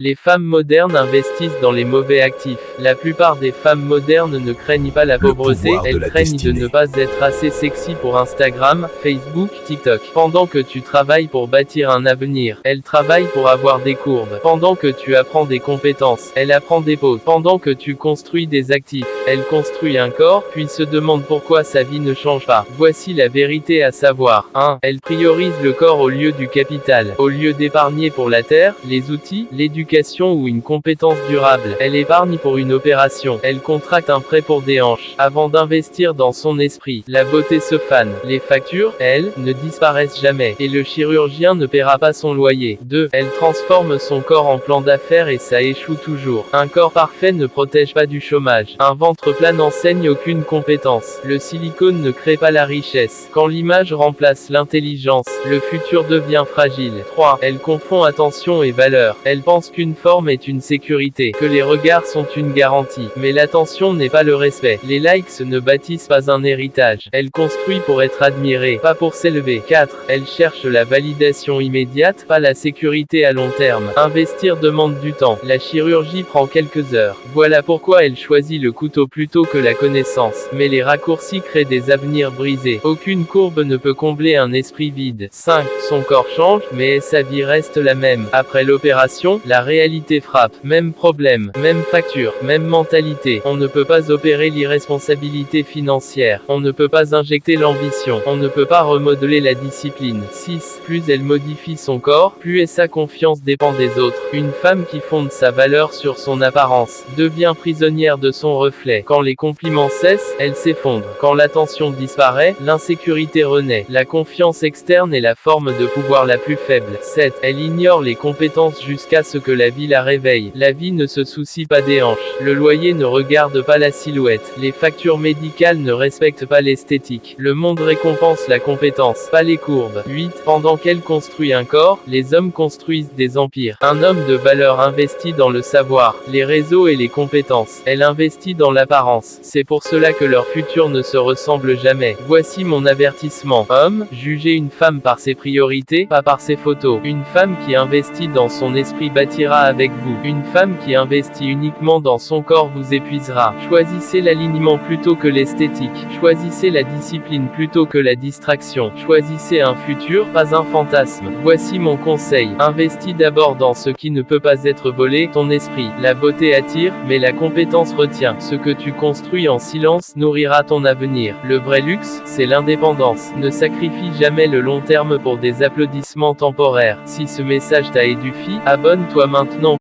Les femmes modernes investissent dans les mauvais actifs. La plupart des femmes modernes ne craignent pas la pauvreté, elles craignent de ne pas être assez sexy pour Instagram, Facebook, TikTok. Pendant que tu travailles pour bâtir un avenir, elle travaille pour avoir des courbes. Pendant que tu apprends des compétences, elle apprend des poses. Pendant que tu construis des actifs, elle construit un corps, puis se demande pourquoi sa vie ne change pas. Voici la vérité à savoir. 1. Elle priorise le corps au lieu du capital. Au lieu d'épargner pour la terre, les outils, l'éducation ou une compétence durable, elle épargne pour une opération. Elle contracte un prêt pour des hanches, avant d'investir dans son esprit. La beauté se fane. Les factures, elles, ne disparaissent jamais. Et le chirurgien ne paiera pas son loyer. 2. Elle transforme son corps en plan d'affaires et ça échoue toujours. Un corps parfait ne protège pas du chômage. Un ventre plat n'enseigne aucune compétence. Le silicone ne crée pas la richesse. Quand l'image remplace l'intelligence, le futur devient fragile. 3. Elle confond attention et valeur. Elle pense qu'une forme est une sécurité, que les regards sont une garantie. Mais l'attention n'est pas le respect. Les likes ne bâtissent pas un héritage. Elle construit pour être admirée, pas pour s'élever. 4. Elle cherche la validation immédiate, pas la sécurité à long terme. Investir demande du temps. La chirurgie prend quelques heures. Voilà pourquoi elle choisit le couteau plutôt que la connaissance. Mais les raccourcis créent des avenirs brisés. Aucune courbe ne peut combler un esprit vide. 5. Son corps change, mais sa vie reste la même. Après l'opération, la réalité frappe. Même problème, même facture, même mentalité. On ne peut pas opérer l'irresponsabilité financière. On ne peut pas injecter l'ambition. On ne peut pas remodeler la discipline. 6. Plus elle modifie son corps, plus sa confiance dépend des autres. Une femme qui fonde sa valeur sur son apparence devient prisonnière de son reflet. Quand les compliments cessent, elle s'effondre. Quand l'attention disparaît, l'insécurité renaît. La confiance externe est la forme de pouvoir la plus faible. 7. Elle ignore les compétences jusqu'à ce que la vie la réveille. La vie ne se soucie pas des hanches. Le loyer ne regarde pas la silhouette. Les factures médicales ne respectent pas l'esthétique. Le monde récompense la compétence, pas les courbes. 8. Pendant qu'elle construit un corps, les hommes construisent des empires. Un homme de valeur investit dans le savoir, les réseaux et les compétences. Elle investit dans l'apparence. C'est pour cela que leur futur ne se ressemble jamais. Voici mon avertissement. Homme, jugez une femme par ses priorités, pas par ses photos. Une femme qui investit dans son esprit bâtira avec vous. Une femme qui investit uniquement dans son corps vous épuisera. Choisissez l'alignement plutôt que l'esthétique. Choisissez la discipline plutôt que la distraction. Choisissez un futur, pas un fantasme. Voici mon conseil. Investis d'abord dans ce qui ne peut pas être volé, ton esprit. La beauté attire, mais la compétence retient. Ce que tu construis en silence nourrira ton avenir. Le vrai luxe, c'est l'indépendance. Ne sacrifie jamais le long terme pour des applaudissements temporaires. Si ce message t'a édifié, abonne-toi maintenant.